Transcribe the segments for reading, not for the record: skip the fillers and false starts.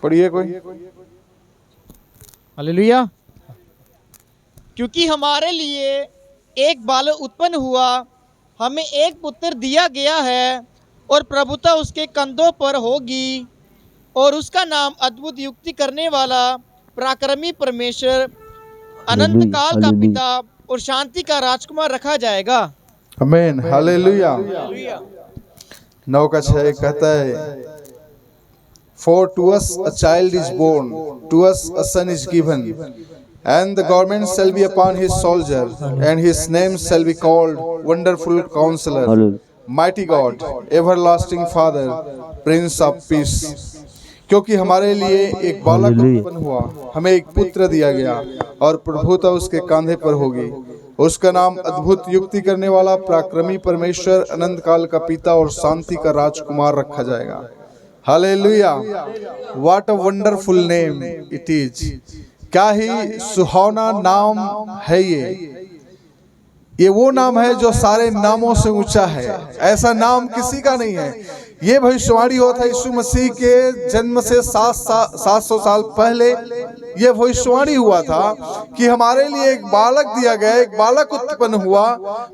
पढ़िए कोई। हालेलुया। क्योंकि हमारे लिए एक बालक उत्पन्न हुआ, हमें एक पुत्र दिया गया है, और प्रभुता उसके कंधों पर होगी, और उसका नाम अद्भुत युक्ति करने वाला, पराक्रमी परमेश्वर, अनंत काल का पिता और शांति का राजकुमार रखा जाएगा। आमीन, हालेलुया। हालेलुया। 9 का 6 कहता है, For to us a child is born, to us a son is given, and the government shall be upon his shoulder, and his name shall be called Wonderful Counselor, Mighty God, Everlasting Father, Prince of Peace। क्योंकि हमारे लिए एक बालक उत्पन्न हुआ, हमें एक पुत्र दिया गया, और प्रभुता उसके कंधे पर होगी। उसका नाम अद्भुत युक्ति करने वाला, पराक्रमी परमेश्वर, अनंत काल का पिता और शांति का राजकुमार रखा जाएगा। Hallelujah. What a wonderful name it is. क्या ही सुहावना नाम है ये वो नाम है जो सारे नामों से ऊंचा है। ऐसा नाम किसी का नहीं है। ये भविष्यवाणी होता है यीशु मसीह के जन्म से 700 साल पहले ये भविष्यवाणी हुआ था कि हमारे लिए एक बालक दिया गया, एक बालक उत्पन्न हुआ,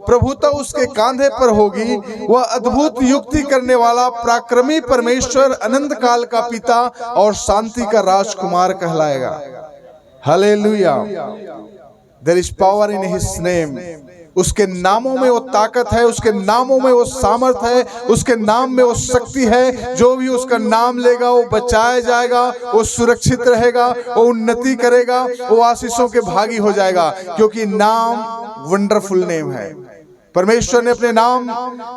प्रभुता उसके कंधे पर होगी, वह अद्भुत युक्ति करने वाला, पराक्रमी परमेश्वर, अनंत काल का पिता और शांति का राजकुमार कहलाएगा। Hallelujah. There is power in his name. उसके नामों में वो ताकत है, उसके नामों में वो सामर्थ है, उसके नाम में वो शक्ति है। जो भी उसका नाम लेगा वो बचाया जाएगा, वो सुरक्षित रहेगा, वो उन्नति करेगा, वो आशीषों के भागी हो जाएगा, क्योंकि नाम वंडरफुल नेम है। परमेश्वर ने अपने नाम,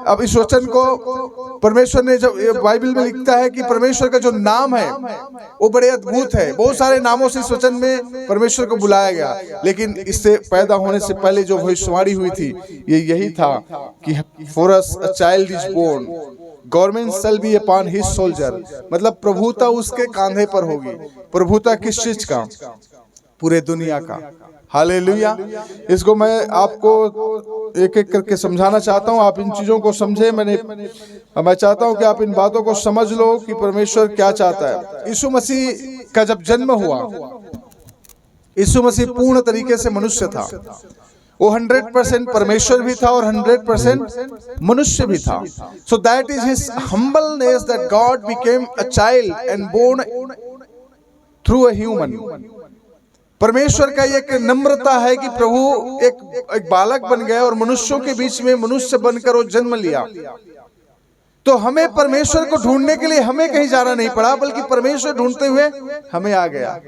अब इस वचन को परमेश्वर ने जब बाइबल में लिखता है कि परमेश्वर का जो नाम है वो बड़े अद्भुत है। बहुत सारे नामों से इस वचन में परमेश्वर को बुलाया गया, लेकिन इससे पैदा होने से पहले जो भविष्यवाणी हुई थी ये यही था कि for us a child is born, government shall be upon his shoulder. मतलब प्रभुता उसके कंधे पर होगी। प्रभुता किस चीज का? पूरे दुनिया का। हालेलुया। इसको मैं आपको एक एक करके समझाना चाहता हूँ, आप इन चीजों को समझे। मैं चाहता हूँ कि आप इन बातों को समझ लो कि परमेश्वर क्या चाहता है। यीशु मसीह का जब जन्म हुआ, यीशु मसीह पूर्ण तरीके से मनुष्य था। वो 100% परमेश्वर भी था और 100% मनुष्य भी था। So that is his humbleness that God became a child and born through a human. परमेश्वर का एक नम्रता है कि प्रभु एक बालक बन गए और मनुष्यों के बीच में मनुष्य बनकर वो जन्म लिया। तो हमें परमेश्वर को ढूंढने के लिए हमें कहीं जाना नहीं पड़ा, बल्कि परमेश्वर ढूंढते हुए हमें आ गया।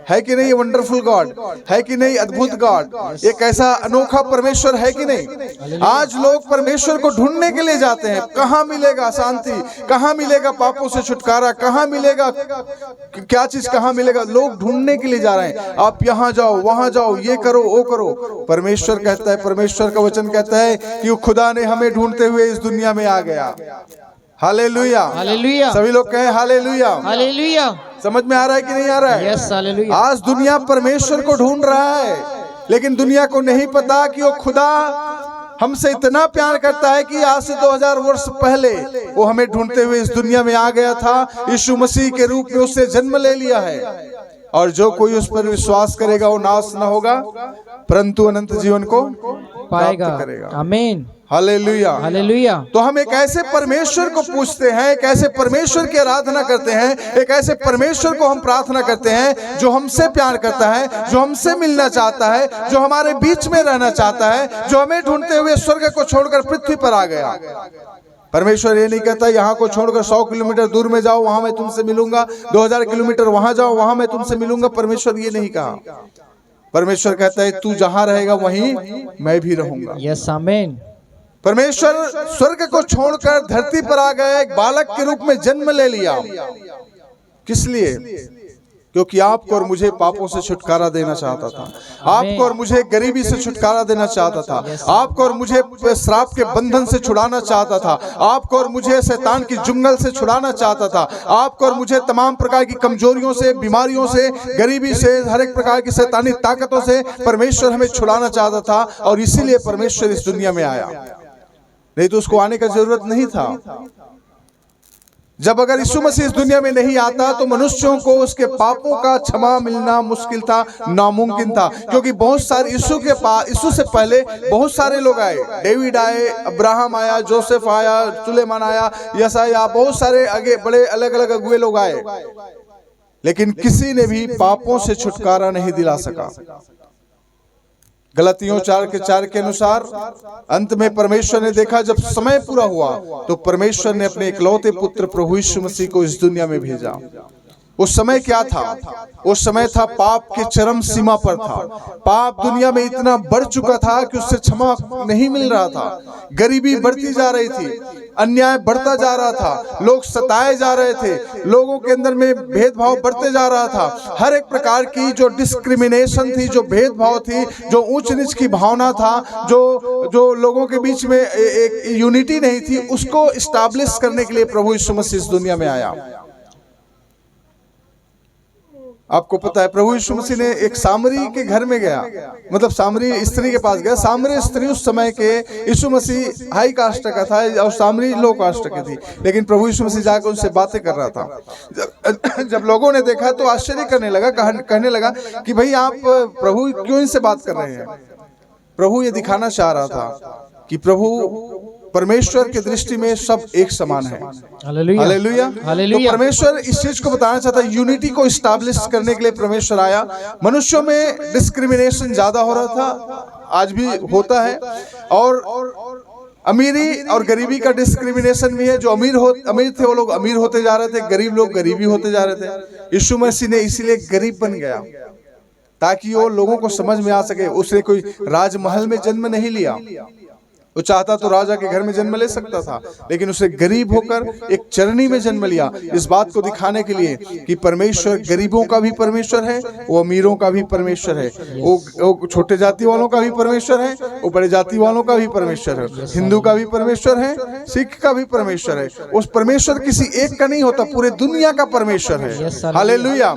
है कि नहीं? ये वंडरफुल गॉड है कि नहीं? अद्भुत गॉड, एक ऐसा अनोखा परमेश्वर है कि नहीं? आज लोग परमेश्वर को ढूंढने के लिए जाते हैं। कहाँ मिलेगा शांति, कहाँ मिलेगा पापों से छुटकारा, कहाँ मिलेगा क्या चीज, कहाँ मिलेगा? लोग ढूंढने के लिए जा रहे हैं। आप यहाँ जाओ, वहां जाओ, ये करो, वो करो। परमेश्वर कहता है, परमेश्वर का वचन कहता है कि वो खुदा ने हमें ढूंढते हुए इस दुनिया में आ गया। Hallelujah, hallelujah. सभी लोग कहें हालेलुया, हालेलुया। समझ में आ रहा है कि नहीं आ रहा है? Yes, hallelujah. आज दुनिया परमेश्वर को ढूंढ रहा है, लेकिन दुनिया को नहीं पता कि वो खुदा हमसे इतना प्यार करता है कि आज से 2000 वर्ष पहले वो हमें ढूंढते हुए इस दुनिया में आ गया था। यीशु मसीह के रूप में उससे जन्म ले लिया है, और जो कोई उस पर विश्वास करेगा वो नाश न होगा परंतु अनंत जीवन को पाएगा। करेगा। आमीन, हालेलुया, हालेलुया। तो हम एक ऐसे परमेश्वर को पूछते हैं, एक ऐसे परमेश्वर की आराधना करते हैं, एक ऐसे परमेश्वर को हम प्रार्थना करते हैं जो हमसे प्यार करता है, जो हमसे मिलना चाहता है, जो हमारे बीच में रहना चाहता है, जो हमें ढूंढते हुए स्वर्ग को छोड़कर पृथ्वी पर आ गया। परमेश्वर ये नहीं कहता यहाँ को छोड़कर 100 किलोमीटर दूर में जाओ, वहां मैं तुमसे मिलूंगा, 2000 किलोमीटर वहां जाओ, वहां मैं तुमसे मिलूंगा। परमेश्वर ये नहीं कहा। परमेश्वर कहता है तू जहां रहेगा वहीं मैं भी रहूंगा। यस, आमीन। परमेश्वर स्वर्ग को छोड़कर धरती पर आ गए, एक बालक के रूप में जन्म ले लिया। किस लिए? क्योंकि आपको और मुझे पापों से छुटकारा देना चाहता था, आपको और मुझे गरीबी से छुटकारा देना चाहता था, आपको और मुझे श्राप के बंधन से छुड़ाना चाहता था, आपको और मुझे शैतान की जुंगल से छुड़ाना चाहता था, आपको और मुझे तमाम प्रकार की कमजोरियों से, बीमारियों से, गरीबी से, हर एक प्रकार की शैतानी ताकतों से परमेश्वर हमें छुड़ाना चाहता था। और इसीलिए परमेश्वर इस दुनिया में आया, नहीं तो उसको आने का जरूरत नहीं था। जब अगर यीशु मसीह इस दुनिया में नहीं आता तो मनुष्यों को उसके पापों का क्षमा मिलना मुश्किल था, नामुमकिन था। क्योंकि बहुत सारे यीशु से पहले बहुत सारे लोग आए। डेविड आए, अब्राहम आया, जोसेफ आया, सुलेमान आया, यशायाह, बहुत सारे आगे बड़े अलग अलग अगुए लोग आए, लेकिन किसी ने भी पापों से छुटकारा नहीं दिला सका। गलतियों 4:4 के अनुसार अंत में परमेश्वर ने देखा, जब समय पूरा हुआ तो परमेश्वर ने अपने इकलौते पुत्र प्रभु यीशु मसीह को इस दुनिया में भेजा। उस समय क्या था? उस समय था पाप के चरम सीमा पर था। पाप दुनिया में इतना बढ़ चुका था कि उससे क्षमा नहीं मिल रहा था। गरीबी बढ़ती जा रही थी, अन्याय बढ़ता जा रहा था, लोग सताए जा रहे थे, लोगों के अंदर में भेदभाव बढ़ते जा रहा था। हर एक प्रकार की जो डिस्क्रिमिनेशन थी, जो भेदभाव थी, जो ऊंच नीच की भावना था, जो लोगों के बीच में एक यूनिटी नहीं थी, उसको इस्टेब्लिश करने के लिए प्रभु यीशु मसीह इस दुनिया में आया। आपको पता है प्रभु यीशु मसीह ने एक सामरी के घर में गया, मतलब सामरी स्त्री के पास गया। सामरी स्त्री उस समय के यीशु मसीह हाई कास्ट का था और सामरी लो कास्ट की थी, लेकिन प्रभु यीशु मसीह जाकर उनसे बातें कर रहा था। जब लोगों ने देखा तो आश्चर्य करने लगा, कहने लगा कि भाई आप प्रभु क्यों इनसे बात कर रहे हैं? प्रभु ये दिखाना चाह रहा था कि प्रभु परमेश्वर की दृष्टि में सब एक समान है। Hallelujah, hallelujah. तो परमेश्वर इस चीज को बताना चाहता है, यूनिटी को इस्टेब्लिश करने के लिए परमेश्वर आया। मनुष्यों में डिस्क्रिमिनेशन ज्यादा हो रहा था, आज भी होता है, और अमीरी और गरीबी का डिस्क्रिमिनेशन भी है। जो अमीर थे वो लोग अमीर होते जा रहे थे, गरीब लोग गरीबी होते जा रहे थे। यीशु मसीह ने इसीलिए गरीब बन गया ताकि वो लोगों को समझ में आ सके। उसने कोई राजमहल में जन्म नहीं लिया, वो चाहता तो राजा के घर में जन्म ले सकता था, लेकिन उसे गरीब होकर एक चरनी में जन्म लिया, इस बात को दिखाने के लिए कि परमेश्वर गरीबों का भी परमेश्वर है, वो अमीरों का भी परमेश्वर है, वो छोटे जाति वालों का भी परमेश्वर है, वो बड़े जाति वालों का भी परमेश्वर है, हिंदू का भी परमेश्वर है, सिख का भी परमेश्वर है। उस परमेश्वर किसी एक का नहीं होता, पूरे दुनिया का परमेश्वर है। हालेलुया,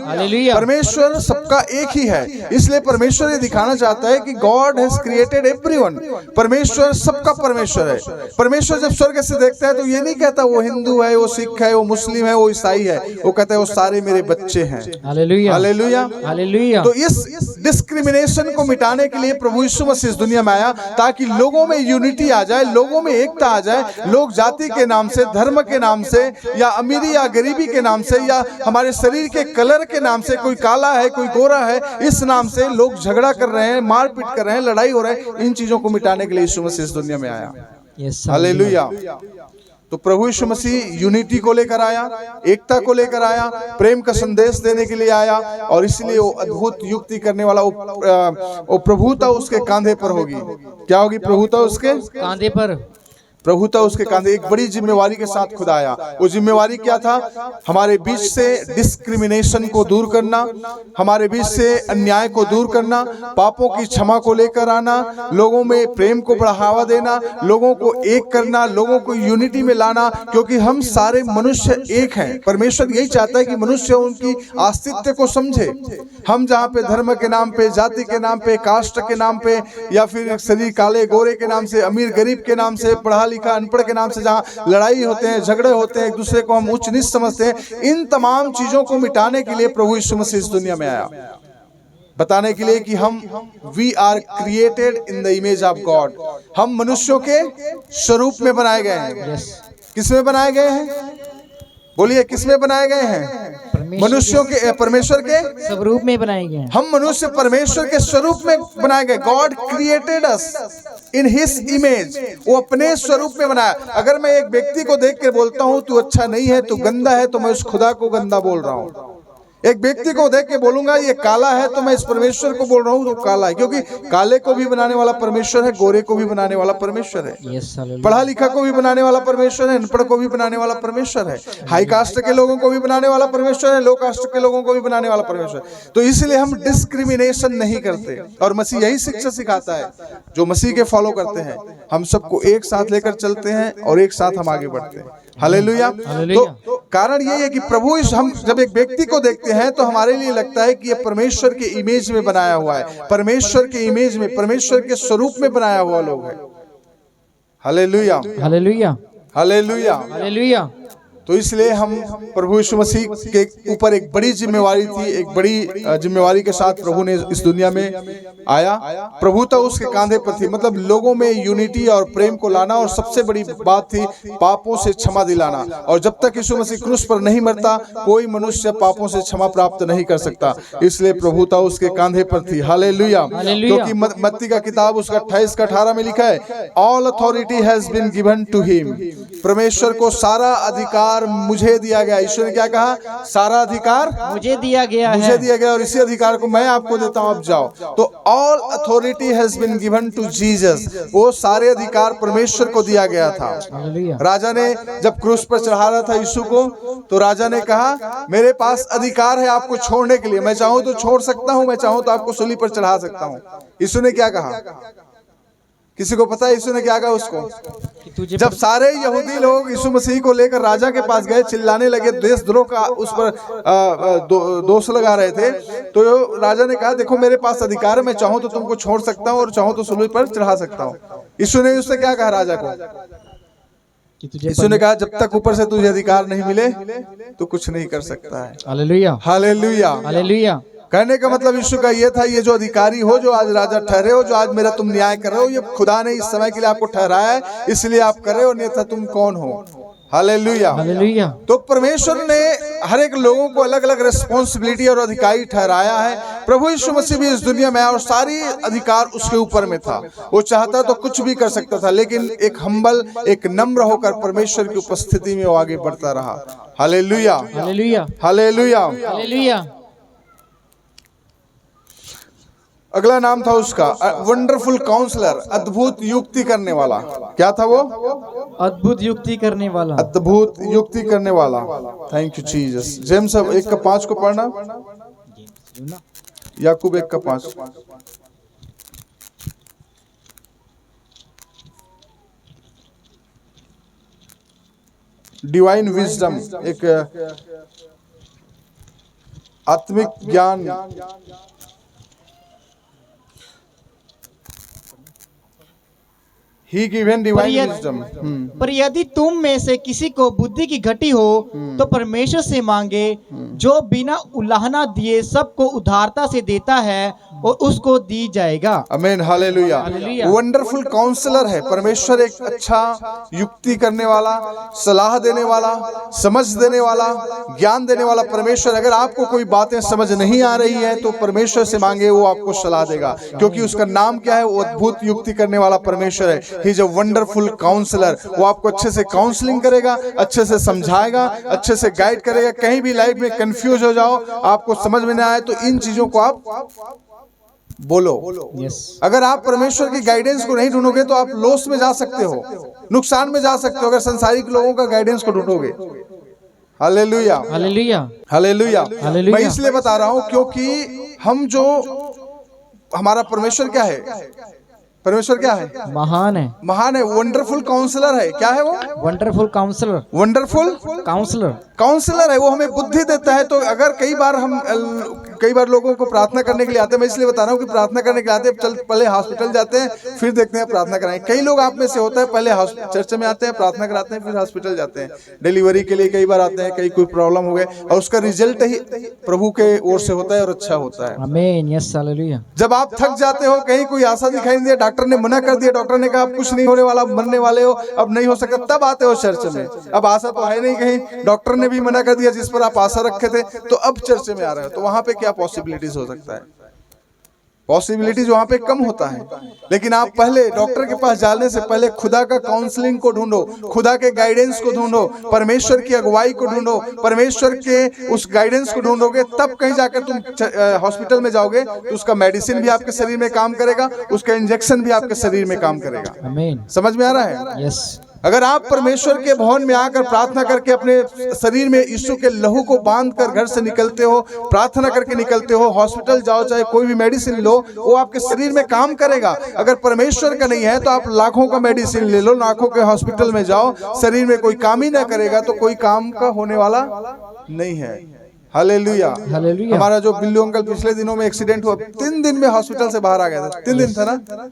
परमेश्वर सबका एक ही है। इसलिए परमेश्वर ये दिखाना चाहता है कि गॉड हैज क्रिएटेड एवरीवन। परमेश्वर सबका परमेश्वर है। परमेश्वर जब स्वर्ग से देखता है तो ये नहीं कहता वो हिंदू है, वो सिख है, वो मुस्लिम है, वो ईसाई है, वो कहता है वो सारे मेरे बच्चे हैं। Hallelujah, hallelujah, hallelujah. तो इस डिस्क्रिमिनेशन को मिटाने के लिए प्रभु यीशु मसीह इस दुनिया में आया, ताकि लोगों में यूनिटी आ जाए, लोगों में एकता आ जाए। लोग जाति के नाम से, धर्म के नाम से, या अमीरी या गरीबी के नाम से, या हमारे शरीर के कलर के नाम से, कोई काला है कोई गोरा है, इस नाम से लोग झगड़ा कर रहे हैं, मारपीट कर रहे हैं, लड़ाई हो रहा है। इन चीजों को मिटाने के लिए यीशु मसीह इस दुनिया में आया। हालेलुया। तो प्रभु यीशु मसीह यूनिटी को लेकर आया, एकता को लेकर आया, प्रेम का संदेश देने के लिए आया, और इसलिए वो अद्भुत युक्ति करने वाला वो प्रभुता उसके कंधे पर होगी। क्या होगी? प्रभुता उसके कंधे पर। प्रभुता उसके कंधे। एक बड़ी जिम्मेवारी के साथ खुदा आया। वो जिम्मेवारी क्या था? हमारे बीच से डिस्क्रिमिनेशन को दूर करना, हमारे बीच से अन्याय को दूर करना, पापों की क्षमा को लेकर आना, लोगों में प्रेम को बढ़ावा देना, लोगों को एक करना, लोगों को यूनिटी में लाना, क्योंकि हम सारे मनुष्य एक हैं। परमेश्वर यही चाहता है कि मनुष्य उनकी अस्तित्व को समझे। हम जहाँ पे धर्म के नाम पे, जाति के नाम पे, कास्ट के नाम पे, या फिर शरीर काले गोरे के नाम से, अमीर गरीब के नाम से, पढ़ा लिखा अनपढ़ के नाम से जहाँ लड़ाई होते हैं, झगड़े होते हैं, एक दूसरे को हम उच्च नीच समझते हैं, इन तमाम चीजों को मिटाने के लिए प्रभु यीशु मसीह इस दुनिया में आया, बताने के लिए कि हम we are created in the image of God. हम मनुष्यों के स्वरूप में बनाए गए हैं। किसमें बनाए गए हैं? बोलिए, किसमें बनाए गए हैं? मनुष्यों के, परमेश्वर के स्वरूप में बनाए गए हैं। हम मनुष्य परमेश्वर के स्वरूप में बनाए गए। God created us in his image. वो अपने स्वरूप में बनाया। अगर मैं एक व्यक्ति को देख के बोलता हूँ तू अच्छा नहीं है, तू गंदा है, तो मैं उस खुदा को गंदा बोल रहा हूँ। एक व्यक्ति को देख के बोलूंगा ये काला है, तो मैं इस परमेश्वर को बोल रहा हूँ तो काला है, क्योंकि काले को भी बनाने वाला परमेश्वर है, गोरे को भी बनाने वाला परमेश्वर है, पढ़ा लिखा को भी बनाने वाला परमेश्वर है, अनपढ़ को भी बनाने वाला परमेश्वर है, हाई कास्ट के लोगों को भी बनाने वाला परमेश्वर है, लो कास्ट के लोगों को भी बनाने वाला परमेश्वर। तो इसलिए हम डिस्क्रिमिनेशन नहीं करते, और मसीह यही शिक्षा सिखाता है। जो मसीह के फॉलो करते हैं, हम सबको एक साथ लेकर चलते हैं और एक साथ हम आगे बढ़ते हैं। हालेलुया। तो कारण ये है कि प्रभु, हम जब एक व्यक्ति को देखते हैं तो हमारे लिए लगता है कि ये परमेश्वर के इमेज में बनाया हुआ है, परमेश्वर के इमेज में, परमेश्वर के स्वरूप में बनाया हुआ लोग है। Hallelujah, hallelujah, hallelujah, hallelujah. तो इसलिए हम प्रभु यीशु मसीह के ऊपर एक बड़ी जिम्मेवारी थी, एक बड़ी जिम्मेवारी के साथ प्रभु ने इस दुनिया में आया। प्रभुता उसके कांधे पर थी, मतलब लोगों में यूनिटी और प्रेम को लाना, और सबसे बड़ी बात थी पापों से क्षमा दिलाना। और जब तक यीशु मसीह क्रूस पर नहीं मरता, कोई मनुष्य पापों से क्षमा प्राप्त नहीं कर सकता। इसलिए प्रभुता उसके कांधे पर थी। हालेलुया। क्योंकि मत्ती का किताब उसका 28:18 में लिखा है, all authority has been given to him. परमेश्वर को सारा अधिकार मुझे दिया गया। ईश्वर ने क्या कहा? सारा अधिकार मुझे दिया गया मुझे दिया गया, और इसी अधिकार को मैं आपको देता हूं, अब जाओ। तो all authority has been given to Jesus. वो सारे अधिकार परमेश्वर को दिया गया था। राजा ने जब क्रूस पर चढ़ा रहा था यीशु को, तो राजा ने कहा मेरे पास अधिकार है आपको छोड़ने के लिए, मैं चाहूं तो छोड़ सकता हूं, मैं चाहूं तो आपको सूली पर चढ़ा सकता हूं। यीशु ने क्या कहा? किसी को पता है यीशु ने क्या कहा उसको? जब सारे यहूदी लोग यीशु मसीह को लेकर राजा के पास गए, चिल्लाने लगे, देशद्रोह का उस पर दोष लगा रहे थे, तो राजा ने कहा देखो मेरे पास अधिकार है, मैं चाहूं तो तुमको छोड़ सकता हूं और चाहूं तो सूली पर चढ़ा सकता हूं। यीशु ने उससे क्या कहा राजा को? यीशु ने कहा जब तक ऊपर से तुझे अधिकार नहीं मिले तो कुछ नहीं कर सकता है। Hallelujah, hallelujah, hallelujah. कहने का मतलब यीशु का ये था, ये जो अधिकारी हो, जो आज राजा ठहरे हो, जो आज मेरा तुम न्याय कर रहे हो, ये खुदा ने इस समय के लिए आपको ठहराया है, इसलिए आप कर रहे हो, नहीं था तुम कौन हो? Hallelujah, hallelujah. तो परमेश्वर ने हर एक लोगों को अलग अलग रिस्पॉन्सिबिलिटी और अधिकारी ठहराया है। प्रभु यीशु मसीह भी इस दुनिया में आया और सारी अधिकार उसके ऊपर में था। वो चाहता तो कुछ भी कर सकता था, लेकिन एक हम्बल, एक नम्र होकर परमेश्वर की उपस्थिति में वो आगे बढ़ता रहा। Hallelujah, hallelujah, hallelujah, hallelujah. अगला नाम था उसका वंडरफुल काउंसलर, अद्भुत युक्ति करने वाला। क्या था वो? अद्भुत युक्ति करने वाला, अद्भुत युक्ति करने वाला। Thank you Jesus. जेम्स 1:5 को पढ़ना, याकूब 1:5। डिवाइन विजडम, एक आत्मिक ज्ञान। He given divine wisdom। पर यदि तुम में से किसी को बुद्धि की घटी हो तो परमेश्वर से मांगे, जो बिना उलाहना दिए सबको उदारता से देता है और उसको दी जाएगा। आमीन, हालेलुया। हालेलुया। वंडरफुल काउंसलर है परमेश्वर, एक अच्छा युक्ति करने वाला, सलाह देने वाला, समझ देने वाला, ज्ञान देने वाला परमेश्वर। अगर आपको कोई बातें समझ नहीं आ रही है तो परमेश्वर से मांगे, वो आपको सलाह देगा, क्योंकि उसका नाम क्या है? वो अद्भुत युक्ति करने वाला परमेश्वर है। He is a wonderful counsellor. वो आपको अच्छे से काउंसलिंग करेगा, अच्छे से समझाएगा, अच्छे से गाइड करेगा। कहीं भी लाइफ में कंफ्यूज हो जाओ, आपको समझ में ना आए, तो इन चीजों को आप बोलो। अगर आप परमेश्वर की गाइडेंस को नहीं ढूंढोगे तो आप लॉस में जा सकते हो, नुकसान में जा सकते हो, अगर संसारिक लोगों का गाइडेंस को ढूंढोगे। Hallelujah, hallelujah, hallelujah. हालेलुया। मैं इसलिए बता रहा हूं क्योंकि हम जो हमारा परमेश्वर क्या है? परमेश्वर क्या है? महान है, महान है, वंडरफुल काउंसलर है। क्या है वो? Wonderful counsellor, wonderful counsellor, counsellor है। वो हमें बुद्धि देता है। तो अगर कई बार लोगों को प्रार्थना करने के लिए आते हैं, मैं इसलिए बता रहा हूँ कि प्रार्थना करने के लिए आते हैं, पहले हॉस्पिटल जाते हैं, फिर देखते हैं प्रार्थना कराएं। कई लोग आप में से होता है, पहले चर्च में आते हैं, प्रार्थना कराते हैं, फिर हॉस्पिटल जाते हैं, डिलीवरी के लिए कई बार आते हैं, कई कोई प्रॉब्लम हो गए, और उसका रिजल्ट ही प्रभु के ओर से होता है और अच्छा होता है। आमीन, यस, हालेलुया। जब आप थक जाते हो, कहीं कोई आशा दिखाई नहीं दिया, डॉक्टर ने मना कर दिया, डॉक्टर ने कहा अब कुछ नहीं होने वाला, मरने वाले हो, अब नहीं हो सकता, तब आते हो चर्च में। अब आशा तो है नहीं, कहीं डॉक्टर ने भी मना कर दिया जिस पर आप आशा रखे थे, तो अब चर्च में आ रहे हो, तो वहां पे क्या पॉसिबिलिटीज हो सकता है? पॉसिबिलिटीज वहां पे कम होता है। लेकिन आप पहले डॉक्टर के पास जाने से पहले खुदा का काउंसलिंग को ढूंढो, खुदा के गाइडेंस को ढूंढो, परमेश्वर की अगुवाई को ढूंढो, परमेश्वर के उस गाइडेंस को ढूंढोगे, तब कहीं जाकर तुम हॉस्पिटल में जाओगे तो उसका मेडिसिन भी आपके शरीर में काम करेगा, उसका इंजेक्शन भी आपके शरीर में काम करेगा। आमीन, समझ में आ रहा है? यस। अगर आप परमेश्वर के भवन में आकर प्रार्थना करके अपने शरीर में यीशु के लहू को बांध कर घर से निकलते हो, प्रार्थना करके निकलते हो, हॉस्पिटल जाओ, चाहे कोई भी मेडिसिन लो, वो आपके शरीर में काम करेगा। अगर परमेश्वर का नहीं है तो आप लाखों का मेडिसिन ले लो, लाखों के हॉस्पिटल में जाओ, शरीर में कोई काम ही ना करेगा तो कोई काम का होने वाला नहीं है। Hallelujah, hallelujah. हमारा जो बिल्लू अंकल पिछले दिनों में एक्सीडेंट हुआ, 3 दिन में हॉस्पिटल से बाहर आ गया था। 3 दिन था ना?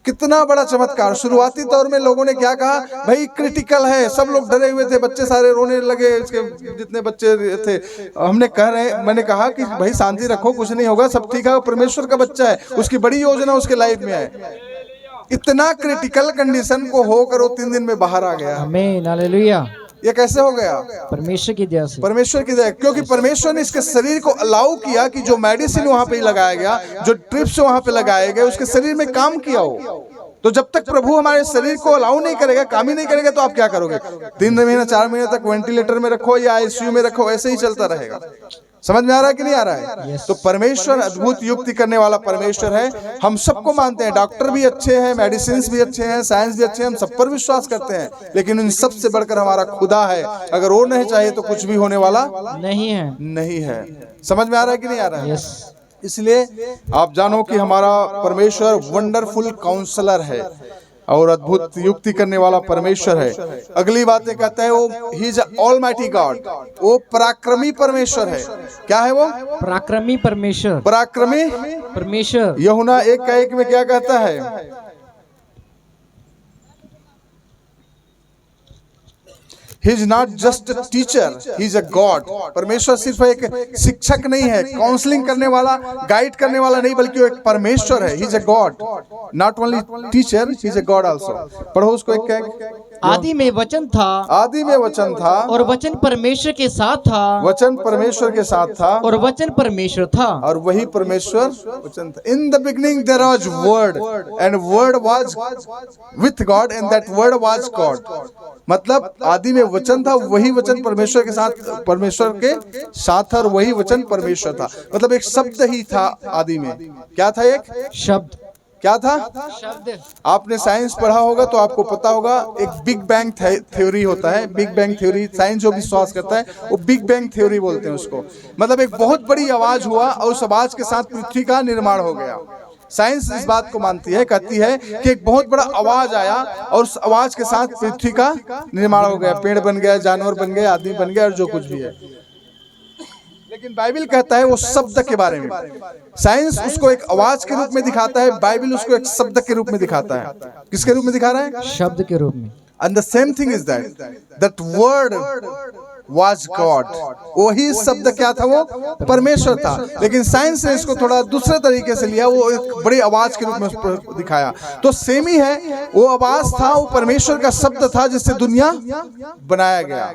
कितना बड़ा चमत्कार। शुरुआती तौर में लोगों ने क्या कहा, भाई क्रिटिकल है, सब लोग डरे हुए थे, बच्चे सारे रोने लगे, इसके जितने बच्चे थे। मैंने कहा कि भाई शांति रखो, कुछ नहीं होगा, सब ठीक है, परमेश्वर का बच्चा है, उसकी बड़ी योजना उसके लाइफ में है। इतना क्रिटिकल कंडीशन को होकर वो 3 दिन में बाहर आ गया। आमीन, हालेलुया। ये कैसे हो गया? परमेश्वर की दया से। परमेश्वर की दया, क्योंकि परमेश्वर ने इसके शरीर को अलाउ किया कि जो मेडिसिन वहां पे लगाया गया, जो ट्रिप्स वहां पे लगाए गए, उसके शरीर में काम किया हो। तो जब तक प्रभु हमारे शरीर को अलाउ नहीं करेगा, काम ही नहीं करेगा, तो आप क्या करोगे? 3 महीने 4 महीने तक वेंटिलेटर में रखो या आईसीयू में रखो, ऐसे ही चलता रहेगा। समझ में आ रहा है कि नहीं आ रहा है? तो परमेश्वर अद्भुत युक्ति करने वाला परमेश्वर है। हम सबको मानते हैं, डॉक्टर भी अच्छे हैं, मेडिसिन भी अच्छे हैं, साइंस भी अच्छे हैं, हम सब पर विश्वास करते हैं, लेकिन उन सब से बढ़कर हमारा खुदा है। अगर वो नहीं चाहे तो कुछ भी होने वाला नहीं है। समझ में आ रहा है कि नहीं आ रहा है? इसलिए आप जानो कि हमारा परमेश्वर वंडरफुल काउंसलर है और अद्भुत युक्ति करने वाला परमेश्वर है। अगली बातें कहता है वो ही इज ऑलमाइटी गॉड, वो पराक्रमी परमेश्वर है। क्या है वो? पराक्रमी परमेश्वर। पराक्रमी परमेश्वर। यूहन्ना 1:1 में क्या कहता है? He is not just a teacher, he is a God। परमेश्वर सिर्फ एक शिक्षक नहीं है, काउंसलिंग करने वाला, गाइड करने वाला नहीं, बल्कि वो एक परमेश्वर है। He is a God, not only teacher, he is a God also। पढ़ो उसको एक। आदि में वचन था, आदि में वचन था, और वचन परमेश्वर के साथ था, वचन परमेश्वर के साथ था, और वचन परमेश्वर था, और वही परमेश्वर वचन था। In the beginning there was word, and word was with God, and that word was God। मतलब आदि में वचन था, वही वचन परमेश्वर के साथ था, और वही वचन परमेश्वर था। मतलब एक शब्द ही था आदि में। क्या था? एक शब्द। क्या था? शब्द। आपने साइंस पढ़ा होगा तो आपको पता होगा, एक बिग बैंग थ्योरी होता है। बिग बैंग थ्योरी, साइंस जो विश्वास करता है वो बिग बैंग थ्योरी बोलते हैं उसको। मतलब एक बहुत बड़ी आवाज हुआ और उस आवाज के साथ पृथ्वी का निर्माण हो गया। साइंस इस बात को मानती है, कहती है कि एक बहुत बड़ा आवाज आया और उस आवाज के साथ पृथ्वी का निर्माण हो गया, पेड़ बन गया, जानवर बन गए, आदमी बन गया, और जो कुछ भी है। लेकिन बाइबल कहता है वो शब्द के बारे में। साइंस उसको एक आवाज के रूप में दिखाता है, बाइबल उसको एक शब्द के रूप में दिखाता है। किसके रूप में दिखा रहा है? शब्द के रूप में। And the same thing is that word was God। वही शब्द क्या था? वो परमेश्वर था। लेकिन साइंस ने इसको थोड़ा दूसरे तरीके से लिया, वो एक बड़ी आवाज के रूप में उसको दिखाया। तो सेम ही है, वो आवाज था, वो परमेश्वर का शब्द था जिससे दुनिया बनाया गया।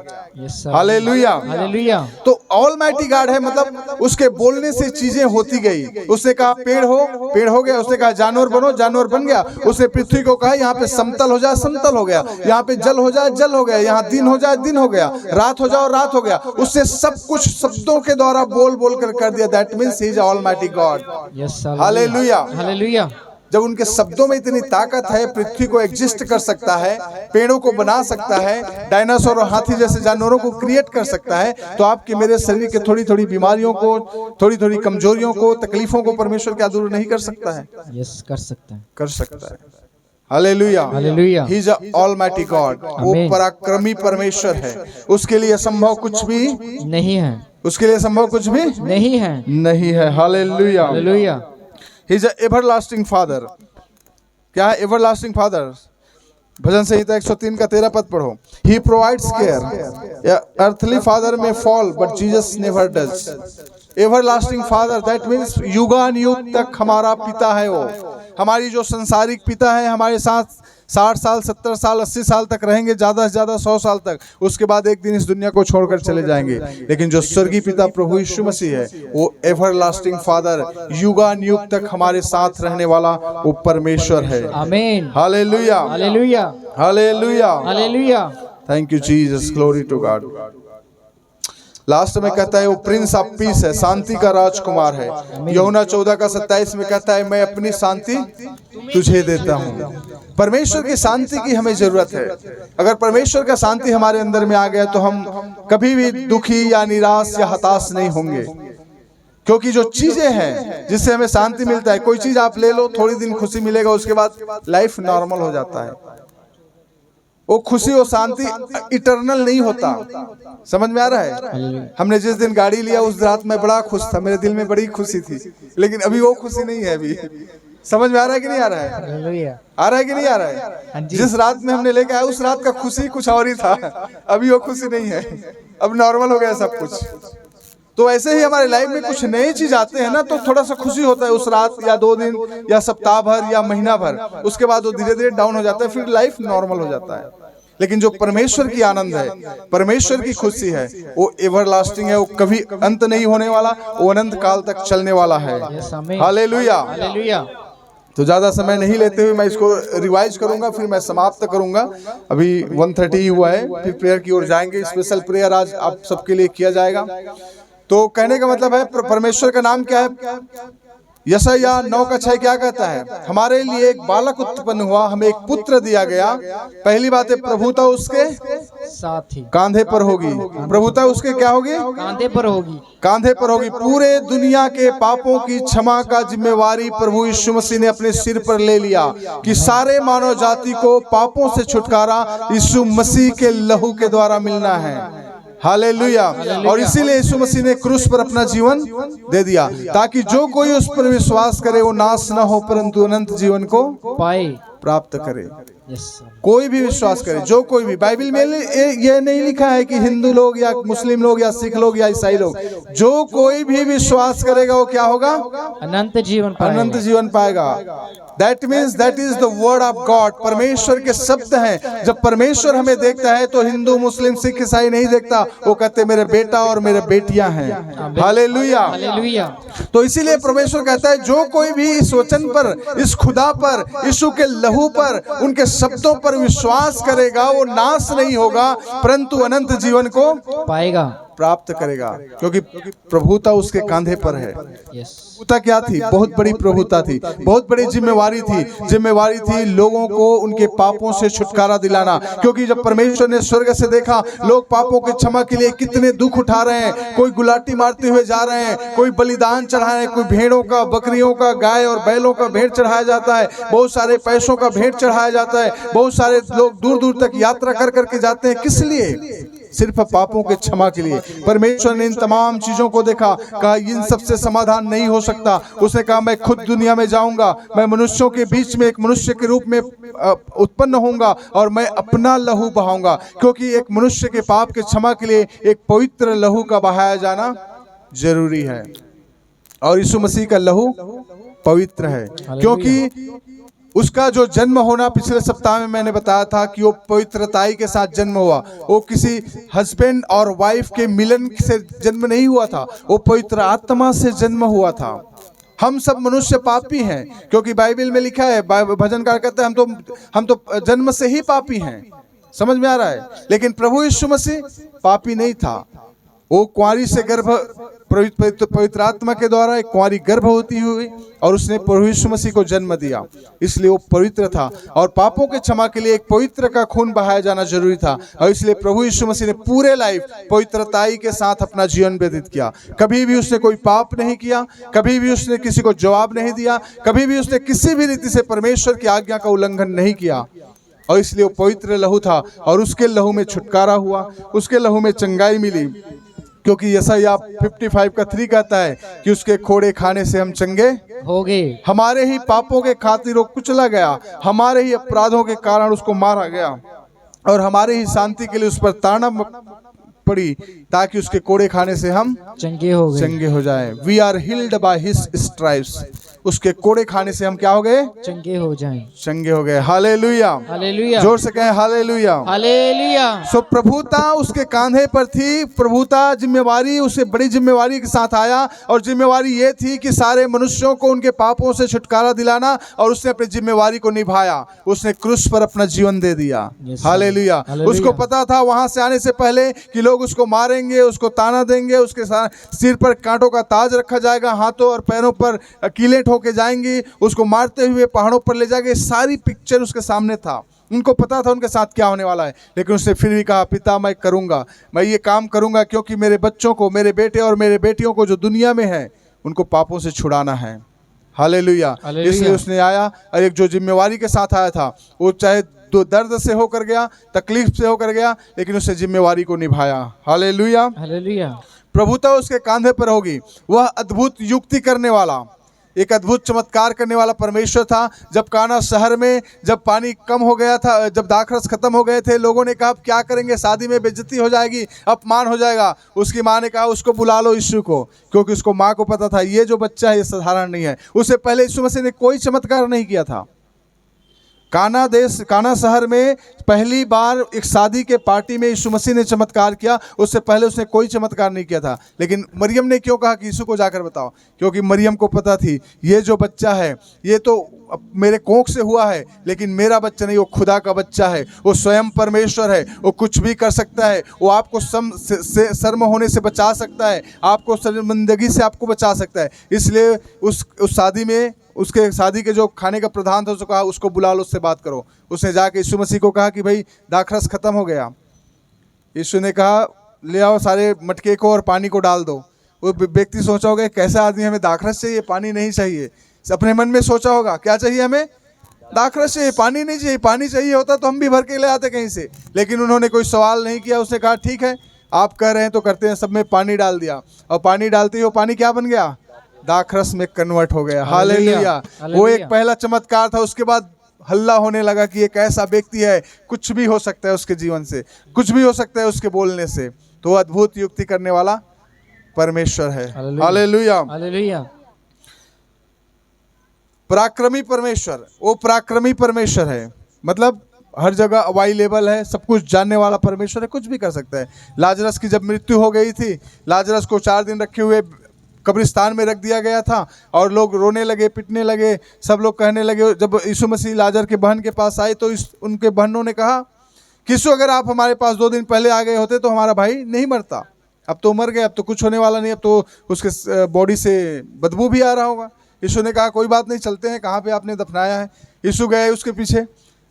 Hallelujah, hallelujah. तो ऑलमाइटी गॉड है, मतलब उसके बोलने से चीजें होती गई। उसने कहा पेड़ हो, पेड़ हो गया। उसने कहा जानवर बनो, जानवर बन गया। उसने पृथ्वी को कहा यहाँ पे समतल हो जाए, समतल हो गया। यहाँ पे जल हो जाए, जल हो गया। यहाँ दिन हो जाए, दिन हो गया। रात हो जाए, रात हो गया। उससे सब कुछ शब्दों के द्वारा बोल कर दिया। That means he is almighty God. Hallelujah, hallelujah. जब उनके शब्दों में इतनी ताकत है, पृथ्वी को एग्जिस्ट कर सकता है, पेड़ों को बना सकता है, डायनासोर और हाथी जैसे जानवरों को क्रिएट कर सकता है, तो आपके मेरे शरीर के थोड़ी थोड़ी बीमारियों को, थोड़ी थोड़ी कमजोरियों को, तकलीफों को परमेश्वर क्या दूर नहीं कर सकता है? यस, कर सकता है, कर सकता है। Hallelujah, hallelujah. He is almighty God. वो पराक्रमी परमेश्वर है। उसके लिए संभव कुछ भी नहीं है। उसके लिए संभव कुछ भी नहीं है, नहीं है। Hallelujah, hallelujah. He is everlasting father. क्या है एवरलास्टिंग फादर? भजन संहिता 103 का 13 पद पढ़ो। He provides care. Earthly father में fall but Jesus never does. Everlasting father that means युगानुयुग तक हमारा पिता है। वो हमारी जो संसारिक पिता है, हमारे साथ 60 साल, 70 साल, 80 साल तक रहेंगे, ज्यादा से ज्यादा 100 साल तक। उसके बाद एक दिन इस दुनिया को छोड़कर चले जाएंगे। लेकिन जो स्वर्गीय पिता प्रभु यीशु मसीह है, वो एवरलास्टिंग फादर, युगानुयुग तक हमारे साथ रहने वाला वो परमेश्वर है। Amen, hallelujah, hallelujah, hallelujah, hallelujah. Thank you Jesus, glory to God. Last में कहता है वो प्रिंस ऑफ पीस है, शांति का राजकुमार है। यूहन्ना 14 का 27 में कहता है मैं अपनी शांति तुझे देता हूँ। परमेश्वर की शांति की हमें जरूरत है। अगर परमेश्वर का शांति हमारे अंदर में आ गया तो हम कभी भी दुखी या निराश या हताश नहीं होंगे। क्योंकि जो चीजें हैं जिससे हमें शांति मिलता है, कोई चीज आप ले लो, थोड़ी दिन खुशी मिलेगा, उसके बाद लाइफ नॉर्मल हो जाता है। वो खुशी और शांति इटर्नल नहीं होता। समझ में आ रहा है? हमने जिस दिन गाड़ी लिया उस रात मैं बड़ा खुश था, मेरे दिल में बड़ी खुशी थी, लेकिन अभी वो खुशी नहीं है। अभी समझ में आ रहा है कि नहीं आ रहा है? हालेलुया। आ रहा है कि नहीं आ रहा हाँ है? जी। जिस रात में हमने लेके आया उस रात का खुशी कुछ और ही था, अभी वो खुशी नहीं है, अब नॉर्मल हो गया सब कुछ। तो ऐसे ही हमारे लाइफ में कुछ नई चीज आते हैं ना, तो थोड़ा सा खुशी होता है उस रात या 2 दिन या सप्ताह भर या महीना भर, उसके बाद वो धीरे धीरे डाउन हो जाता है, फिर लाइफ नॉर्मल हो जाता है। लेकिन जो परमेश्वर की आनंद है, परमेश्वर की खुशी है, वो एवरलास्टिंग है, वो कभी अंत नहीं होने वाला, वो अनंत काल तक चलने वाला है। यस आमीन। हालेलुया। हालेलुया। तो ज्यादा समय नहीं लेते हुए मैं इसको रिवाइज करूंगा, फिर मैं समाप्त करूंगा। अभी 1:30 हुआ है, फिर प्रेयर की ओर जाएंगे। स्पेशल प्रेयर आज आप सबके लिए किया जाएगा। तो कहने का मतलब है परमेश्वर का नाम क्या है? यशायाह 9:6 क्या कहता है? हमारे लिए एक बालक उत्पन्न हुआ, हमें एक पुत्र दिया गया। पहली बात है, प्रभुता उसके साथ ही कांधे पर होगी। प्रभुता उसके क्या होगी? कांधे पर होगी। कांधे पर होगी। पूरे दुनिया के पापों की क्षमा का जिम्मेवारी प्रभु यीशु मसीह ने अपने सिर पर ले लिया, कि सारे मानव जाति को पापों से छुटकारा यीशु मसीह के लहू के द्वारा मिलना है। हालेलुया। और इसीलिए यीशु मसीह ने क्रूस पर अपना जीवन दे दिया, ताकि जो कोई उस पर विश्वास करे वो नाश न हो परंतु अनंत जीवन को पाए, प्राप्त करे। यस। कोई भी विश्वास करे, जो कोई भी। बाइबल में ये नहीं लिखा है कि हिंदू लोग या मुस्लिम लोग या सिख लोग या ईसाई लोग, जो कोई भी विश्वास करेगा वो क्या होगा? अनंत जीवन पाएगा। अनंत जीवन पाएगा। That means that is the word of God. परमेश्वर के शब्द हैं। जब परमेश्वर हमें देखता है तो हिंदू मुस्लिम सिख ईसाई नहीं देखता, वो कहते मेरे बेटा और मेरे बेटियां हैं। हालेलुया। हालेलुया। तो इसीलिए परमेश्वर कहता है जो कोई भी इस वचन पर, इस खुदा पर, यीशु के लहू पर, उनके शब्दों पर विश्वास करेगा वो नाश नहीं होगा परंतु अनंत जीवन को पाएगा, प्राप्त करेगा, क्योंकि प्रभुता उसके कांधे पर है। यस। प्रभुता क्या थी? बहुत बड़ी प्रभुता थी, बहुत बड़ी जिम्मेवारी थी। जिम्मेवारी थी लोगों को उनके पापों से छुटकारा दिलाना, क्योंकि जब परमेश्वर ने स्वर्ग से देखा लोग पापों के क्षमा के लिए कितने दुख उठा रहे हैं, कोई गुलाटी मारते हुए जा रहे हैं, कोई बलिदान चढ़ा रहे हैं, कोई भेड़ों का, बकरियों का, गाय और बैलों का भेंट चढ़ाया जाता है, बहुत सारे पैसों का भेंट चढ़ाया जाता है, बहुत सारे लोग दूर दूर तक यात्रा कर करके जाते हैं। किस लिए? सिर्फ पापों के क्षमा के लिए। परमेश्वर ने इन तमाम चीजों को देखा, कहा इन सबसे समाधान नहीं हो सकता। उसने कहा मैं खुद दुनिया में जाऊंगा, मैं मनुष्यों के बीच में एक मनुष्य के रूप में उत्पन्न होऊंगा और मैं अपना लहू बहाऊंगा, क्योंकि एक मनुष्य के पाप के क्षमा के लिए एक पवित्र लहू का बहाया जाना जरूरी है। और यीशु मसीह का लहू पवित्र है, क्योंकि उसका जो जन्म होना, पिछले सप्ताह में मैंने बताया था कि वो पवित्रताई के साथ जन्म हुआ। वो किसी हस्बैंड और वाइफ के मिलन से जन्म नहीं हुआ था, वो पवित्र आत्मा से जन्म हुआ था। हम सब मनुष्य पापी हैं, क्योंकि बाइबल में लिखा है, भजनकार कहते हैं हम तो जन्म से ही पापी हैं। समझ में आ रहा है? लेकिन प्रभु यीशु मसीह पापी नहीं था। वो कुंवारी से पवित्र आत्मा के द्वारा एक कुंवारी गर्भवती हुई और उसने प्रभु यीशु मसीह को जन्म दिया, इसलिए वो पवित्र था। और पापों के क्षमा के लिए एक पवित्र का खून बहाया जाना जरूरी था, और इसलिए प्रभु यीशु मसीह ने पूरे लाइफ पवित्रताई के साथ अपना जीवन व्यतीत किया। कभी भी उसने कोई पाप नहीं किया, कभी भी उसने किसी को जवाब नहीं दिया, कभी भी उसने किसी भी रीति से परमेश्वर की आज्ञा का उल्लंघन नहीं किया, और इसलिए वो पवित्र लहू था। और उसके लहू में छुटकारा हुआ, उसके लहू में चंगाई मिली, क्योंकि यशायाह 55:3 कहता है कि उसके कोड़े खाने से हम चंगे हो गए। हमारे ही पापों के खातिर वो कुचला गया, हमारे ही अपराधों के कारण उसको मारा गया, और हमारे ही शांति के लिए उस पर ताना पड़ी, ताकि उसके कोड़े खाने से हम चंगे हो गए। चंगे हो जाएं। We are healed by his stripes. उसके कोड़े खाने से हम क्या हो गए? चंगे हो जाएं। चंगे हो गए। हालेलुया। हालेलुया। जोर से कहें हालेलुया। हालेलुया। सो प्रभुता उसके कांधे पर थी। प्रभुता जिम्मेवारी, उसे बड़ी जिम्मेवारी के साथ आया, और जिम्मेवारी ये थी कि सारे मनुष्यों को उनके पापों से छुटकारा दिलाना, और उसने अपनी जिम्मेवारी को निभाया। उसने क्रूस पर अपना जीवन दे दिया। हालेलुया। उसको पता था वहां से आने से पहले कि लोग उसको मारेंगे, उसको ताना देंगे, उसके सिर पर कांटों का ताज रखा जाएगा, हाथों और पैरों पर कीलें होके जाएंगी, उसको मारते हुए पहाड़ों पर ले जाएंगे। सारी पिक्चर उसके सामने था, उनको पता था उनके साथ क्या होने वाला है। लेकिन उसने फिर भी कहा, पिता मैं करूंगा, मैं ये काम करूंगा, क्योंकि मेरे बच्चों को, मेरे बेटे और मेरे बेटियों को जो दुनिया में है, उनको पापों से छुड़ाना है। हालेलुया। इसलिए उसने आया, और एक जो जिम्मेवारी के साथ आया था, वो चाहे तो दर्द से होकर गया, तकलीफ से होकर गया, लेकिन उसने जिम्मेवारी को निभाया। हालेलुया। हालेलुया। प्रभुता उसके कांधे पर होगी। वह अद्भुत युक्ति करने वाला, एक अद्भुत चमत्कार करने वाला परमेश्वर था। जब काना शहर में जब पानी कम हो गया था, जब दाखरस खत्म हो गए थे, लोगों ने कहा अब क्या करेंगे, शादी में बेइज्जती हो जाएगी, अपमान हो जाएगा। उसकी माँ ने कहा उसको बुला लो यीशु को, क्योंकि उसको माँ को पता था ये जो बच्चा है ये साधारण नहीं है। उससे पहले यीशु मसीह ने कोई चमत्कार नहीं किया था। काना शहर में पहली बार एक शादी के पार्टी में यीशु मसीह ने चमत्कार किया। उससे पहले उसने कोई चमत्कार नहीं किया था। लेकिन मरियम ने क्यों कहा कि यीशु को जाकर बताओ? क्योंकि मरियम को पता थी ये जो बच्चा है ये तो मेरे कोख से हुआ है, लेकिन मेरा बच्चा नहीं, वो खुदा का बच्चा है, वो स्वयं परमेश्वर है, वो कुछ भी कर सकता है, वो आपको शर्म होने से बचा सकता है, आपको शर्मिंदगी से आपको बचा सकता है। इसलिए उस शादी में उसके शादी के जो खाने का प्रधान था उसको कहा उसको बुला लो, उससे बात करो। उसने जाके यीशु मसीह को कहा कि भाई दाखरस खत्म हो गया। यीशु ने कहा ले आओ सारे मटके को और पानी को डाल दो। वो व्यक्ति सोचा होगा कैसा आदमी, हमें दाखरस चाहिए, पानी नहीं चाहिए। अपने मन में सोचा होगा क्या चाहिए हमें? दाखरस चाहिए, पानी नहीं चाहिए। पानी चाहिए होता तो हम भी भर के ले आते कहीं से। लेकिन उन्होंने कोई सवाल नहीं किया। उसने कहा ठीक है आप कह रहे हैं तो करते हैं। सब में पानी डाल दिया और पानी डालते ही वो पानी क्या बन गया? दाखरस में कन्वर्ट हो गया। हालेलुया। वो एक पहला चमत्कार था। उसके बाद हल्ला होने लगा कि एक ऐसा व्यक्ति है, कुछ भी हो सकता है उसके जीवन से, कुछ भी हो सकता है उसके बोलने से। तो अद्भुत युक्ति करने वाला परमेश्वर है। हालेलुया। हालेलुया। पराक्रमी परमेश्वर, वो पराक्रमी परमेश्वर है। मतलब हर जगह अवेलेबल है, सब कुछ जानने वाला परमेश्वर है, कुछ भी कर सकता है। लाजरस की जब मृत्यु हो गई थी, लाजरस को 4 दिन रखे हुए कब्रिस्तान में रख दिया गया था और लोग रोने लगे, पिटने लगे। सब लोग कहने लगे, जब यीशु मसीह लाजर के बहन के पास आए तो उनके बहनों ने कहा कि यीशु अगर आप हमारे पास 2 दिन पहले आ गए होते तो हमारा भाई नहीं मरता। अब तो मर गए, अब तो कुछ होने वाला नहीं, अब तो उसके बॉडी से बदबू भी आ रहा होगा। यीशु ने कहा कोई बात नहीं, चलते हैं, कहाँ पे आपने दफनाया है। यीशु गए उसके पीछे,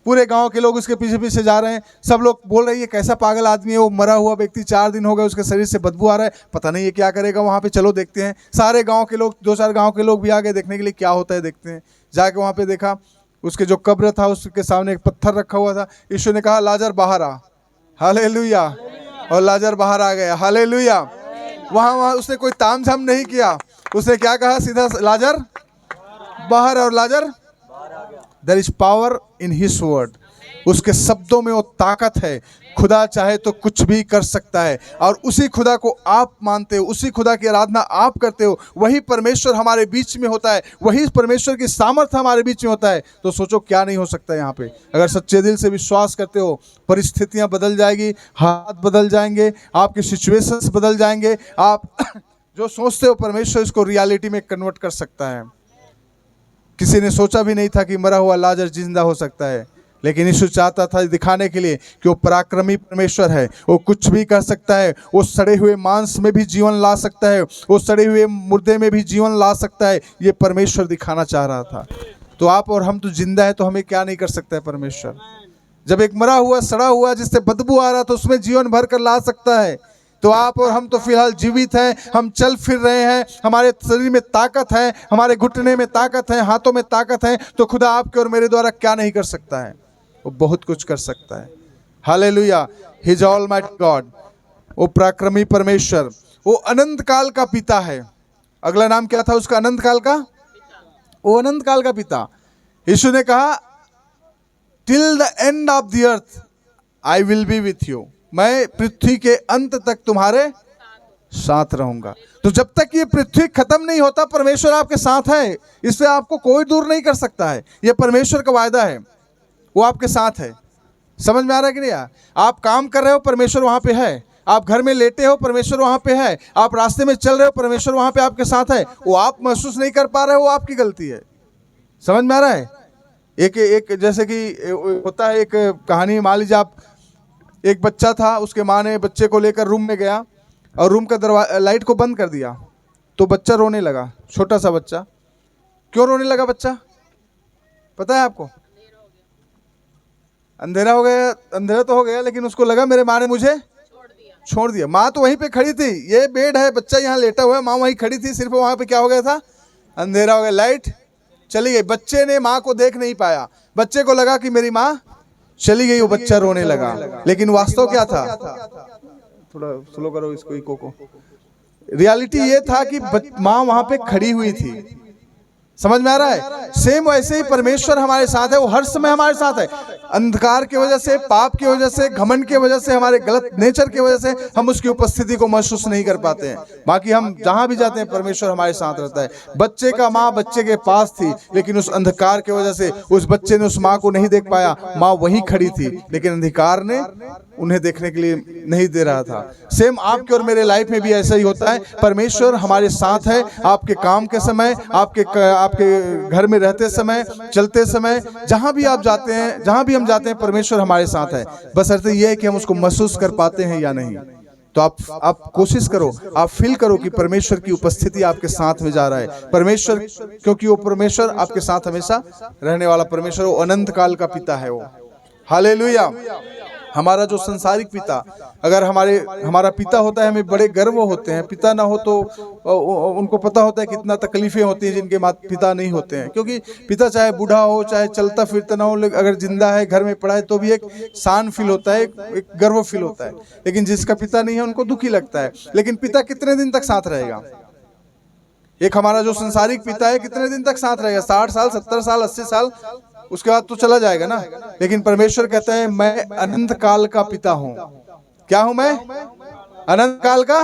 पूरे गांव के लोग उसके पीछे पीछे जा रहे हैं। सब लोग बोल रहे हैं ये कैसा पागल आदमी है, वो मरा हुआ व्यक्ति 4 दिन हो गए, उसके शरीर से बदबू आ रहा है, पता नहीं ये क्या करेगा वहाँ पे, चलो देखते हैं। सारे गांव के लोग, 2-4 गांव के लोग भी आ गए देखने के लिए क्या होता है, देखते हैं। जाके वहाँ पे देखा उसके जो कब्र था उसके सामने एक पत्थर रखा हुआ था। यीशु ने कहा लाजर बाहर आ। हालेलुया। और लाजर बाहर आ गया। हालेलुया। वहाँ उसने कोई ताम झाम नहीं किया। उसने क्या कहा? सीधा लाजर बाहर। और लाजर, there is power in his word. उसके शब्दों में वो ताकत है। खुदा चाहे तो कुछ भी कर सकता है। और उसी खुदा को आप मानते हो, उसी खुदा की आराधना आप करते हो, वही परमेश्वर हमारे बीच में होता है, वही परमेश्वर की सामर्थ्य हमारे बीच में होता है। तो सोचो क्या नहीं हो सकता यहाँ पे। अगर सच्चे दिल से विश्वास करते हो, परिस्थितियाँ बदल जाएगी, हाथ बदल जाएंगे, आपके सिचुएशंस बदल जाएंगे। आप जो सोचते हो परमेश्वर इसको रियलिटी में कन्वर्ट कर सकता है। किसी ने सोचा भी नहीं था कि मरा हुआ लाजर जिंदा हो सकता है, लेकिन यीशु चाहता था दिखाने के लिए कि वो पराक्रमी परमेश्वर है, वो कुछ भी कर सकता है। वो सड़े हुए मांस में भी जीवन ला सकता है, वो सड़े हुए मुर्दे में भी जीवन ला सकता है। ये परमेश्वर दिखाना चाह रहा था। तो आप और हम तो जिंदा है, तो हमें क्या नहीं कर सकता है परमेश्वर? जब एक मरा हुआ, सड़ा हुआ, जिससे बदबू आ रहा था, उसमें जीवन भर कर ला सकता है। तो आप और हम तो फिलहाल जीवित हैं, हम चल फिर रहे हैं, हमारे शरीर में ताकत है, हमारे घुटने में ताकत है, हाथों में ताकत है। तो खुदा आपके और मेरे द्वारा क्या नहीं कर सकता है? वो बहुत कुछ कर सकता है। Hallelujah. He is almighty God. वो पराक्रमी परमेश्वर, वो अनंत काल का पिता है। अगला नाम क्या था उसका? अनंत काल का। वो अनंत काल का पिता। यीशु ने कहा till the end of the earth I will be with you. मैं पृथ्वी के अंत तक तुम्हारे साथ रहूंगा। तो जब तक ये पृथ्वी खत्म नहीं होता परमेश्वर आपके साथ है। इससे आपको कोई दूर नहीं कर सकता है। ये परमेश्वर का वायदा है, वो आपके साथ है। समझ में आ रहा है कि नहीं? आप काम कर रहे हो, परमेश्वर वहां पे है। आप घर में लेटे हो, परमेश्वर वहां पे है। आप रास्ते में चल रहे हो, परमेश्वर वहां पे आपके साथ है। वो आप महसूस नहीं कर पा रहे हो, वो आपकी गलती है। समझ में आ रहा है? एक जैसे कि होता है एक कहानी, मान लीजिए आप, एक बच्चा था, उसके माँ ने बच्चे को लेकर रूम में गया और रूम का लाइट को बंद कर दिया। तो बच्चा रोने लगा, छोटा सा बच्चा। क्यों रोने लगा बच्चा? पता है आपको? अंधेरा हो गया। अंधेरा तो हो गया, लेकिन उसको लगा मेरे माँ ने मुझे छोड़ दिया। माँ तो वहीं पे खड़ी थी, ये बेड है, बच्चा यहाँ लेटा हुआ है, माँ वहीं खड़ी थी। सिर्फ वहाँ पे क्या हो गया था? अंधेरा हो गया, लाइट चली गई। बच्चे ने माँ को देख नहीं पाया। बच्चे को लगा कि मेरी माँ चली गई, वो बच्चा रोने लगा। लेकिन वास्तव क्या था? थोड़ा स्लो करो इसको, इको को। रियलिटी ये था कि माँ वहां पे खड़ी हुई थी। समझ में आ रहा है? सेम वैसे ही परमेश्वर हमारे साथ है, वो हर समय हमारे साथ है। अंधकार की वजह से, पाप की वजह से, घमंड की वजह से, हमारे गलत नेचर की वजह से हम उसकी उपस्थिति को महसूस नहीं कर पाते हैं। बाकी हम जहां भी जाते हैं परमेश्वर हमारे साथ रहता है। बच्चे का माँ बच्चे के पास थी, लेकिन उस अंधकार की वजह से उस बच्चे ने उस माँ को नहीं देख पाया। माँ वहीं खड़ी थी, लेकिन अंधकार ने उन्हें देखने के लिए नहीं दे रहा था। सेम आपके और मेरे लाइफ में भी ऐसा ही होता है। परमेश्वर हमारे साथ है, आपके काम के समय, आपके घर में रहते समय, चलते समय, जहां भी आप जाते हैं, जहां भी हम जाते हैं, परमेश्वर हमारे साथ है। बस अर्थ ये है कि हम उसको महसूस कर पाते हैं या नहीं। तो आप कोशिश करो, आप फील करो कि परमेश्वर की उपस्थिति आपके साथ में जा रहा है। परमेश्वर, क्योंकि वो परमेश्वर आपके साथ हमेशा रहने वाला परमेश्वर, वो अनंत काल का पिता है वो। हालेलुया। हमारा जो संसारिक पिता, अगर हमारा पिता होता है, हमें बड़े गर्व होते हैं। पिता ना हो तो उनको पता होता है कितना तकलीफें होती हैं जिनके पिता नहीं होते हैं। क्योंकि पिता चाहे बूढ़ा हो, चाहे चलता फिरता ना हो, अगर जिंदा है, घर में पड़ा है, तो भी एक शान फील होता है, एक गर्व फील होता है। लेकिन जिसका पिता नहीं है उनको दुखी लगता है। लेकिन पिता कितने दिन तक साथ रहेगा? एक हमारा जो संसारिक पिता है कितने दिन तक साथ रहेगा? 60 साल, 70 साल, 80 साल, उसके बाद तो चला जाएगा ना। लेकिन परमेश्वर कहता है मैं अनंत काल का पिता हूं। क्या हूं मैं? अनंत काल का।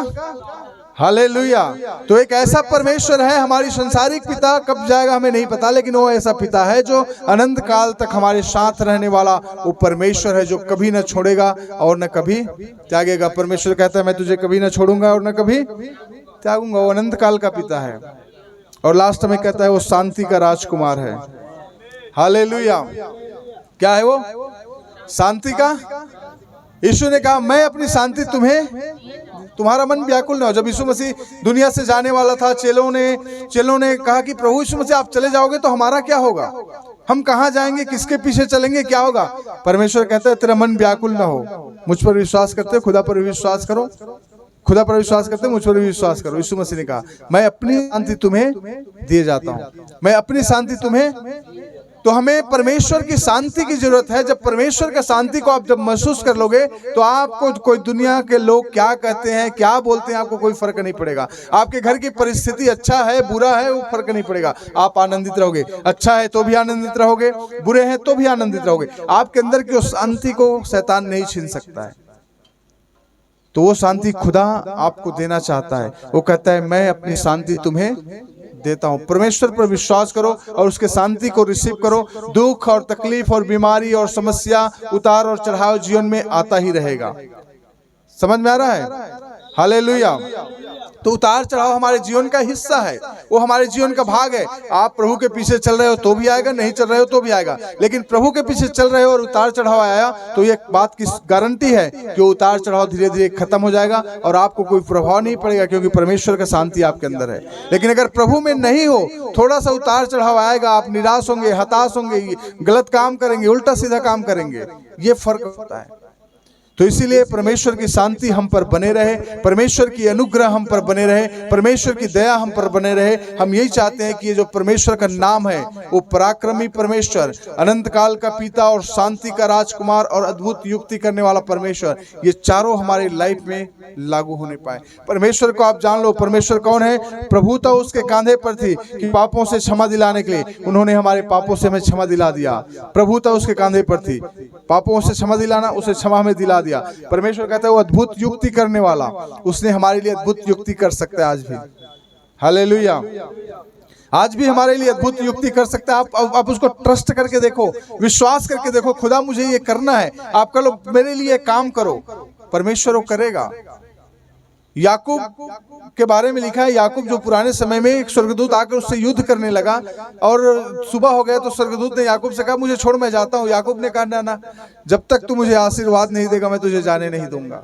हालेलुया। तो एक ऐसा परमेश्वर है, हमारी संसारिक पिता कब जाएगा हमें नहीं पता, लेकिन वो ऐसा पिता है जो अनंत काल तक हमारे साथ रहने वाला वो परमेश्वर है, जो कभी न छोड़ेगा और न कभी त्यागेगा। परमेश्वर कहता है मैं तुझे कभी न छोड़ूंगा और न कभी त्यागूंगा। वो अनंत काल का पिता है। और लास्ट में कहता है वो शांति का राजकुमार है। हालेलुया। क्या है वो? शांति का। यीशु ने कहा मैं अपनी शांति तुम्हें, तुम्हारा मन व्याकुल ना हो। जब यीशु मसीह दुनिया से जाने वाला था, चेलों ने कहा कि प्रभु यीशु मसीह आप चले जाओगे तो हमारा क्या होगा? हम कहाँ जाएंगे? किसके पीछे चलेंगे? क्या होगा? परमेश्वर कहता है तेरा मन व्याकुल ना हो। मुझ पर विश्वास करते हो, खुदा पर विश्वास करो। खुदा पर विश्वास करते हो, मुझ पर भी विश्वास करो। यीशु मसीह ने कहा मैं अपनी शांति तुम्हें दिए जाता हूँ, मैं अपनी शांति तुम्हें। तो हमें परमेश्वर की शांति की जरूरत है। जब परमेश्वर का शांति को आप जब महसूस कर लोगे तो आपको कोई दुनिया के लोग क्या कहते हैं, क्या बोलते हैं, आपको कोई फर्क नहीं पड़ेगा। आपके घर की परिस्थिति अच्छा है, बुरा है, वो फर्क नहीं पड़ेगा। आप आनंदित रहोगे। अच्छा है तो भी आनंदित रहोगे, बुरे हैं तो भी आनंदित रहोगे। आपके अंदर की उस शांति को शैतान नहीं छीन सकता है। तो वो शांति खुदा आपको देना चाहता है। वो कहता है मैं अपनी शांति तुम्हें देता हूं। परमेश्वर पर विश्वास करो और उसके शांति को रिसीव करो। दुख और तकलीफ और बीमारी और समस्या, उतार और चढ़ाव जीवन में आता ही रहेगा। समझ में आ रहा है? हालेलुया। तो उतार चढ़ाव हमारे जीवन का हिस्सा है, वो हमारे जीवन का भाग है। आप प्रभु के पीछे चल रहे हो तो भी आएगा, नहीं चल रहे हो तो भी आएगा। लेकिन प्रभु के पीछे चल रहे हो और उतार चढ़ाव आया तो ये बात की गारंटी है कि उतार चढ़ाव धीरे धीरे खत्म हो जाएगा और आपको कोई प्रभाव नहीं पड़ेगा, क्योंकि परमेश्वर का शांति आपके अंदर है। लेकिन अगर प्रभु में नहीं हो, थोड़ा सा उतार चढ़ाव आएगा, आप निराश होंगे, हताश होंगे, गलत काम करेंगे, उल्टा सीधा काम करेंगे। ये फर्क होता है। तो इसीलिए परमेश्वर की शांति हम पर बने रहे, परमेश्वर की अनुग्रह हम पर बने रहे, परमेश्वर की दया हम पर बने रहे। हम यही चाहते हैं कि ये जो परमेश्वर का नाम है वो पराक्रमी परमेश्वर, अनंत काल का पिता और शांति का राजकुमार और अद्भुत युक्ति करने वाला परमेश्वर, ये चारों हमारी लाइफ में लागू होने पाए। परमेश्वर को आप जान लो। परमेश्वर कौन है? प्रभुता उसके कांधे पर थी कि पापों से क्षमा दिलाने के लिए उन्होंने हमारे पापों से हमें क्षमा दिला दिया। प्रभुता उसके कांधे पर थी, पापों से क्षमा दिलाना, उसे क्षमा हमें दिला दिया। परमेश्वर कहता है वो अद्भुत युक्ति करने वाला, उसने हमारे लिए अद्भुत युक्ति कर सकता है आज भी। हालेलुया। आज भी हमारे लिए अद्भुत युक्ति कर सकता है। आप उसको ट्रस्ट करके देखो, विश्वास करके देखो, खुदा मुझे ये करना है, आप कर लो, मेरे लिए काम करो। परमेश्वर वो करेगा। याकूब के बारे में लिखा है, याकूब जो पुराने समय में एक स्वर्गदूत आकर उससे युद्ध करने लगा और सुबह हो गया तो स्वर्गदूत ने याकूब से कहा मुझे छोड़, मैं जाता हूँ। याकूब ने कहा ना, जब तक तू मुझे आशीर्वाद नहीं देगा मैं तुझे जाने नहीं दूंगा।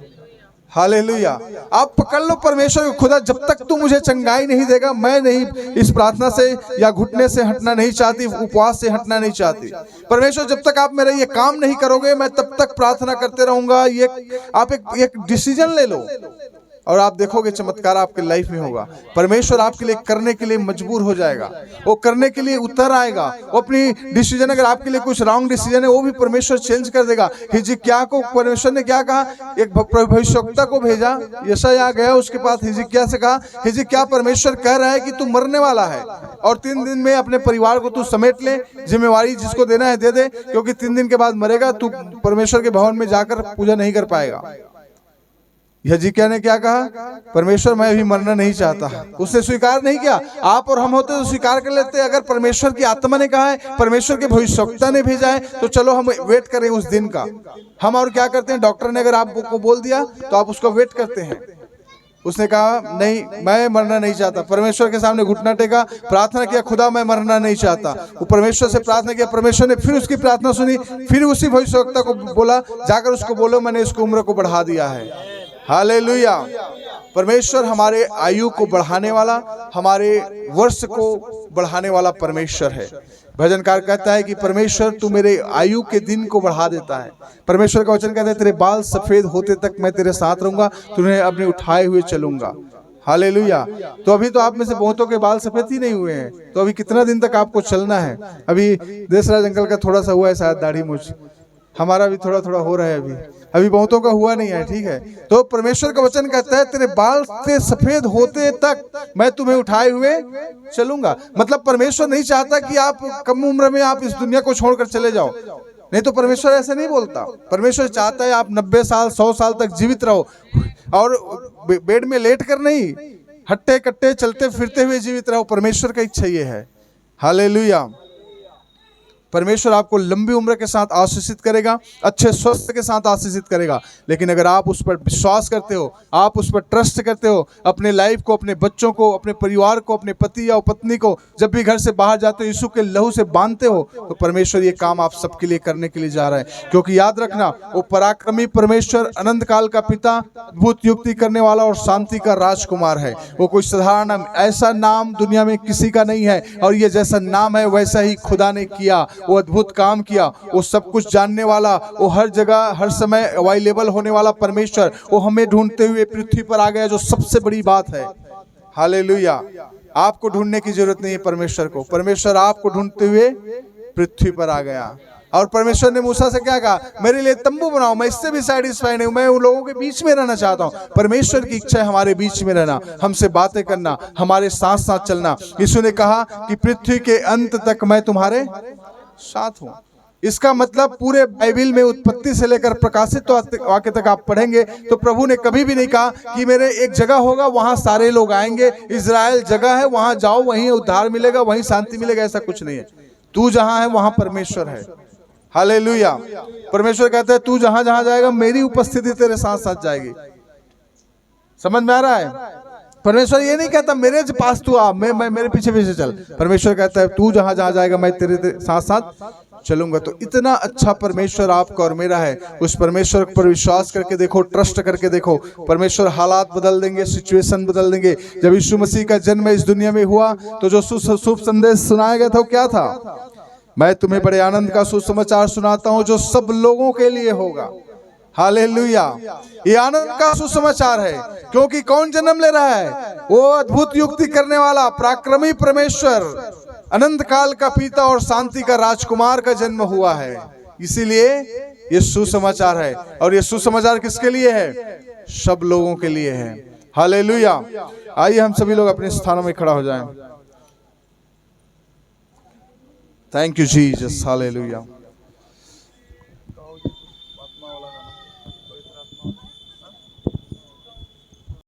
हालेलुया। आप पकड़ लो परमेश्वर को, खुदा जब तक तू मुझे चंगाई नहीं देगा मैं नहीं इस प्रार्थना से या घुटने से हटना नहीं चाहती, उपवास से हटना नहीं चाहती। परमेश्वर जब तक आप मेरा ये काम नहीं करोगे मैं तब तक प्रार्थना करते रहूंगा। ये आप एक डिसीजन ले लो। और आप देखोगे चमत्कार आपके लाइफ में होगा। परमेश्वर आपके लिए करने के लिए मजबूर हो जाएगा, वो करने के लिए उतर आएगा। वो अपनी डिसीजन, अगर आपके लिए कुछ रॉन्ग डिसीजन है वो भी परमेश्वर चेंज कर देगा। हिजकिय्याह को परमेश्वर ने क्या कहा, एक भविष्यवक्ता को भेजा, यशायाह गया उसके पास, हिजकिय्याह से कहा, हिजकिय्याह परमेश्वर कह रहा है कि तू मरने वाला है और 3 दिन में अपने परिवार को तू समेट ले, जिम्मेवारी जिसको देना है दे दे, क्योंकि 3 दिन के बाद मरेगा, तू परमेश्वर के भवन में जाकर पूजा नहीं कर पाएगा। हिजकिय्याह ने क्या कहा, परमेश्वर मैं भी मरना नहीं चाहता। उसने स्वीकार नहीं किया। आप और हम होते तो स्वीकार कर लेते। अगर परमेश्वर की आत्मा ने कहा है, परमेश्वर के भविष्यवक्ता ने भेजा है, तो चलो हम वेट करें उस दिन का। हम और क्या करते हैं, डॉक्टर ने अगर आपको बोल दिया तो आप उसको वेट करते हैं। उसने कहा नहीं, मैं मरना नहीं चाहता। परमेश्वर के सामने घुटना टेका, प्रार्थना किया, खुदा मैं मरना नहीं चाहता। वो परमेश्वर से प्रार्थना किया, परमेश्वर ने फिर उसकी प्रार्थना सुनी, फिर उसी भविष्यवक्ता को बोला, जाकर उसको बोलो मैंने इसको उम्र को बढ़ा दिया है। हालेलुया। परमेश्वर हमारे आयु को बढ़ाने वाला, हमारे वर्ष को बढ़ाने वाला परमेश्वर है। भजनकार कहता है कि परमेश्वर तू मेरे आयु के दिन को बढ़ा देता है। परमेश्वर का वचन कहता है तेरे बाल सफेद होते तक मैं तेरे साथ रहूंगा, तुम्हें अपने उठाए हुए चलूंगा। हालेलुया। तो अभी तो आप में से बहुतों के बाल सफेद ही नहीं हुए हैं, तो अभी कितना दिन तक आपको चलना है। अभी देशराज अंकल का थोड़ा सा हुआ है शायद दाढ़ी मूंछ, हमारा भी थोड़ा थोड़ा हो रहा है, अभी बहुतों का हुआ नहीं है, ठीक है। तो परमेश्वर का वचन कहता है तेरे बाल से सफेद होते तक मैं तुम्हें उठाए हुए चलूंगा। मतलब परमेश्वर नहीं चाहता कि आप कम उम्र में आप इस दुनिया को छोड़कर चले जाओ, नहीं तो परमेश्वर ऐसा नहीं बोलता। परमेश्वर चाहता है आप 90 साल 100 साल तक जीवित रहो, और बेड में लेट कर नहीं, हट्टे कट्टे चलते फिरते हुए जीवित रहो। परमेश्वर का इच्छा ये है। हालेलुया। परमेश्वर आपको लंबी उम्र के साथ आशीषित करेगा, अच्छे स्वास्थ्य के साथ आशीषित करेगा। लेकिन अगर आप उस पर विश्वास करते हो, आप उस पर ट्रस्ट करते हो, अपने लाइफ को, अपने बच्चों को, अपने परिवार को, अपने पति या पत्नी को जब भी घर से बाहर जाते हो यीशु के लहू से बांधते हो, तो परमेश्वर ये काम आप सबके लिए करने के लिए जा रहा है। क्योंकि याद रखना, वो पराक्रमी परमेश्वर, अनंत काल का पिता, अद्भुत युक्ति करने वाला और शांति का राजकुमार है। वो कोई साधारण नाम, ऐसा नाम दुनिया में किसी का नहीं है, और ये जैसा नाम है वैसा ही खुदा ने किया। वो अद्भुत काम किया, वो सब कुछ जानने वाला, वो हर जगह हर समय अवेलेबल होने वाला परमेश्वर, वो हमें ढूंढते हुए पृथ्वी पर आ गया, जो सबसे बड़ी बात है। हालेलुया। आपको ढूंढने की जरूरत नहीं है परमेश्वर को, परमेश्वर आपको ढूंढते हुए पृथ्वी पर आ गया। और परमेश्वर ने मूसा से क्या कहा, मेरे लिए तंबू बनाओ, मैं इससे भी सैटिस्फाइड नहीं हूं, मैं उन लोगों के बीच में रहना चाहता हूं। परमेश्वर की इच्छा है हमारे बीच में रहना, हमसे बातें करना, हमारे साथ साथ चलना। यीशु ने कहा कि पृथ्वी के अंत तक मैं तुम्हारे साथ हूं। इसका मतलब पूरे बाइबिल में उत्पत्ति से लेकर प्रकाशित वाक्य तक आप पढ़ेंगे तो प्रभु ने कभी भी नहीं कहा कि मेरे एक जगह होगा वहां सारे लोग आएंगे, इजराइल जगह है वहां जाओ वहीं उद्धार मिलेगा, वहीं शांति मिलेगा। ऐसा कुछ नहीं है। तू जहां है वहां परमेश्वर है। हालेलुया। परमेश्वर कहता है तू जहां जहां जाएगा मेरी उपस्थिति तेरे साथ साथ जाएगी। समझ में आ रहा है? परमेश्वर ये नहीं कहता मेरे पास तू आ, मैं मेरे पीछे पीछे चल। परमेश्वर कहता है तू जहां जहां जाएगा मैं तेरे साथ साथ चलूंगा। तो इतना अच्छा परमेश्वर आपका और मेरा है। उस परमेश्वर पर विश्वास करके देखो, ट्रस्ट करके देखो, परमेश्वर हालात बदल देंगे, सिचुएशन बदल देंगे। जब यीशु मसीह का जन्म इस दुनिया में हुआ तो जो शुभ संदेश सुनाया गया था वो क्या था? मैं तुम्हें बड़े आनंद का सुसमाचार सुनाता हूं जो सब लोगों के लिए होगा। हालेलुया। ये आनंद का सुसमाचार है। क्योंकि कौन जन्म ले रहा है? वो अद्भुत युक्ति करने वाला पराक्रमी परमेश्वर, अनंत काल का पिता और शांति का राजकुमार का जन्म हुआ है। इसीलिए ये सुसमाचार है। और ये सुसमाचार किसके लिए है? सब लोगों के लिए है। हालेलुया। आइए हम सभी लोग अपने स्थानों में खड़ा हो जाएं। Thank you Jesus. हालेलुया।